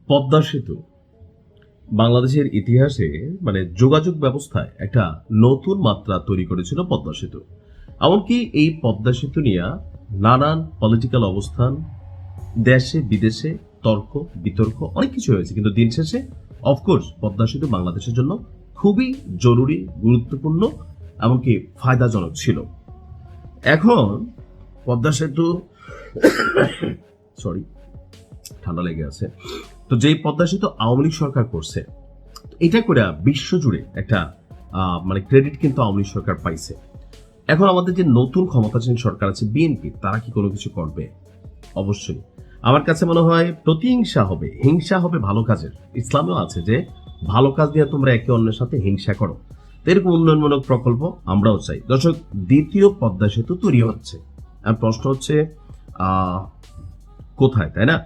পদ্মা সেতু বাংলাদেশের ইতিহাসে যোগাযোগ ব্যবস্থায় একটা নতুন মাত্রা তৈরি করেছিল পদ্মা সেতু। এমনকি এই পদ্মা সেতু নিয়ে নানান পলিটিক্যাল অবস্থান, দেশে বিদেশে তর্ক বিতর্ক অনেক কিছু হয়েছে, কিন্তু দিন শেষে অফকোর্স পদ্মা সেতু বাংলাদেশের জন্য খুবই জরুরি, গুরুত্বপূর্ণ, এমনকি ফায়দাজনক ছিল। এখন পদ্মা সেতু সরি ঠান্ডা লেগে আছে। তো যেই পদ্মা সেতু আওয়ামী লীগ সরকার করছে, এটা করে বিশ্বজুড়ে একটা ক্রেডিট কিন্তু আওয়ামী লীগ সরকার পাইছে। এখন আমাদের যে নতুন ক্ষমতাসীন সরকার আছে বিএনপি, তারা কি কোনো কিছু করবে? অবশ্যই। আমার কাছে মনে হয় প্রতিহিংসা হবে, হিংসা হবে ভালো কাজের। ইসলামেও আছে যে ভালো কাজ দিয়ে তোমরা একে অন্যের সাথে হিংসা করো। এরকম উন্নয়নমূলক প্রকল্প আমরাও চাই। দর্শক, দ্বিতীয় পদ্মা সেতু তৈরি হচ্ছে, আর প্রশ্ন হচ্ছে কোথায়, তাই না?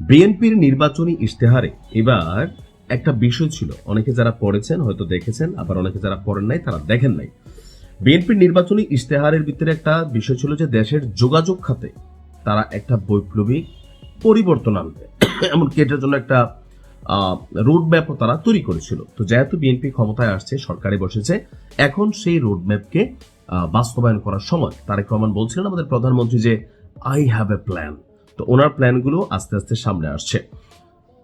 বিএনপির নির্বাচনী ইশতেহারে এবার একটা বিষয় ছিল, অনেকে যারা পড়েছেন হয়তো দেখেছেন, আবার অনেকে যারা পড়েন নাই তারা দেখেন নাই। বিএনপির নির্বাচনী ইশতেহারের ভিতরে একটা বিষয় ছিল যে দেশের যোগাযোগ খাতে তারা একটা বৈপ্লবিক পরিবর্তন আনবে, এমনকি এটার জন্য একটা রোডম্যাপও তারা তৈরি করেছিল। তো যেহেতু বিএনপি ক্ষমতায় আসছে, সরকারে বসেছে, এখন সেই রোডম্যাপকে বাস্তবায়ন করার সময়। তারেক রহমান বলছিলেন আমাদের প্রধানমন্ত্রী যে আই হ্যাভ এ প্ল্যান। তো ওনার প্ল্যানগুলো আস্তে আস্তে সামনে আসছে।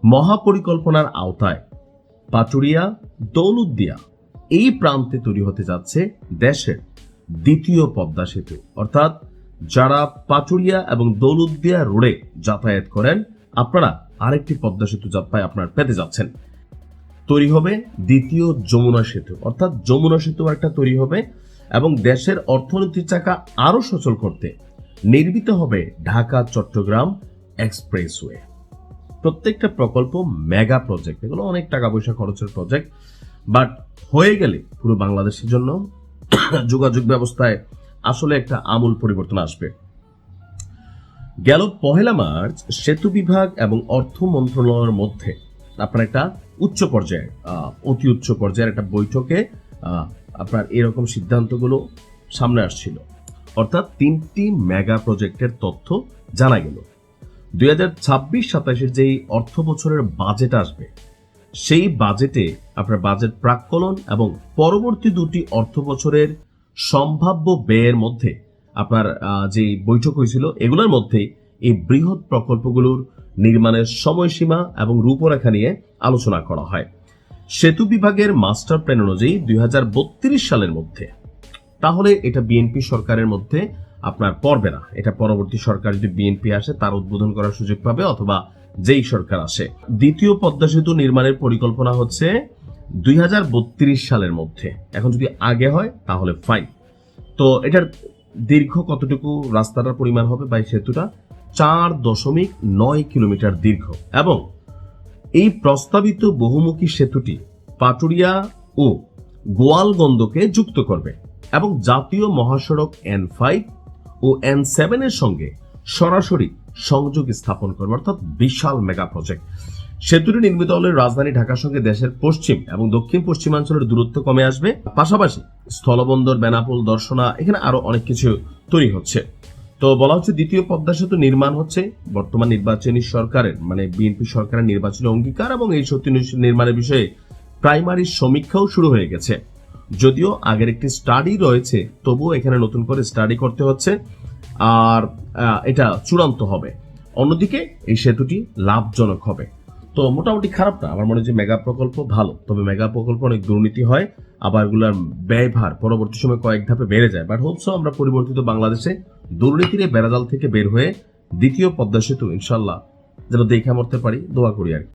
মহাপরিকল্পনার আওতায় পাটুরিয়া দৌলতদিয়া এই প্রান্তে তৈরি হতে যাচ্ছে দেশের দ্বিতীয় পদ্মা সেতু। অর্থাৎ যারা পাটুরিয়া এবং দৌলতদিয়া রোডে যাতায়াত করেন, আপনারা আরেকটি পদ্মা সেতু যাত্রায় আপনারা পেতে যাচ্ছেন। তৈরি হবে দ্বিতীয় যমুনা সেতু, অর্থাৎ যমুনা সেতু একটা তৈরি হবে, এবং দেশের অর্থনীতির চাকা আরো সচল করতে নির্মিত হবে ঢাকা চট্টগ্রাম এক্সপ্রেসওয়ে। প্রত্যেকটা প্রকল্প মেগা প্রজেক্ট, এগুলো অনেক টাকা পয়সা খরচের প্রজেক্ট, বাট হয়ে গেলে পুরো বাংলাদেশের জন্য যোগাযোগ ব্যবস্থায় আসলে একটা আমূল পরিবর্তন আসবে। গেল 1 মার্চ সেতু বিভাগ এবং অর্থ মন্ত্রণালয়ের মধ্যে আপনার একটা উচ্চ পর্যায়ের, অতি উচ্চ পর্যায়ের একটা বৈঠকে আপনার এরকম সিদ্ধান্তগুলো সামনে আসছিল। অর্থাৎ 3টি মেগা প্রজেক্টের তথ্য জানা গেল। 2026-27 যেই অর্থ বছরের বাজেট আসবে, সেই বাজেটে আপনার বাজেট প্রাক্কলন এবং পরবর্তী 2টি অর্থ বছরের সম্ভাব্য ব্যয়ের মধ্যে আপনার যে বৈঠক হয়েছিল, এগুলোর মধ্যে এই বৃহৎ প্রকল্পগুলোর নির্মাণের সময়সীমা এবং রূপরেখা নিয়ে আলোচনা করা হয়। সেতু বিভাগের মাস্টার প্ল্যান অনুযায়ী 2032 সালের মধ্যে, তাহলে এটা বিএনপি সরকারের মধ্যে আপনার পড়বে না। এটা পরবর্তী সরকার যদি বিএনপি আসে তার উদ্বোধন করার সুযোগ পাবে, অথবা যেই সরকার আসে। দ্বিতীয় পদ্মা সেতু নির্মাণের পরিকল্পনা হচ্ছে 2032 সালের মধ্যে। এখন যদি আগে হয় তাহলে ফাইন। তো এটার দীর্ঘ কতটুকু রাস্তাটার পরিমাণ হবে বা সেতুটা 4.9 কিলোমিটার দীর্ঘ, এবং এই প্রস্তাবিত বহুমুখী সেতুটি পাটুরিয়া ও গোয়ালগন্দকে যুক্ত করবে এবং জাতীয় মহাসড়ক N5 ও N7 এর সঙ্গে সরাসরি সংযোগ স্থাপন করবে। অর্থাৎ বিশাল মেগা প্রজেক্ট। সেতুটি নির্মিত হলে রাজধানী ঢাকার সঙ্গে দেশের পশ্চিম এবং দক্ষিণ পশ্চিমাঞ্চলের দূরত্ব কমে আসবে। পাশাপাশি স্থলবন্দর, বেনাপোল, দর্শনা, এখানে আরো অনেক কিছু তৈরি হচ্ছে। তো বলা হচ্ছে দ্বিতীয় পদ্মা সেতু নির্মাণ হচ্ছে বর্তমান নির্বাচনী সরকারের, বিএনপি সরকারের নির্বাচনী অঙ্গীকার, এবং এই সেতু নির্মাণের বিষয়ে প্রাইমারি সমীক্ষাও শুরু হয়ে গেছে। যদিও আগের একটি স্টাডি রয়েছে, তবুও এখানে নতুন করে স্টাডি করতে হচ্ছে, আর এটা চূড়ান্ত হবে। অন্যদিকে এই সেতুটি লাভজনক হবে। তো মোটামুটি খারাপ না। আমার মনে হয় যে মেগা প্রকল্প ভালো, তবে মেগা প্রকল্প অনেক দুর্নীতি হয়, আবার এগুলার ব্যয়ভার পরবর্তী সময় কয়েক ধাপে বেড়ে যায়। বাট হোপসো আমরা পরিবর্তিত বাংলাদেশে দুর্নীতির বেড়াজাল থেকে বের হয়ে দ্বিতীয় পদ্মা সেতু ইনশাল্লাহ যেন দেখে মরতে পারি, দোয়া করি আর কি।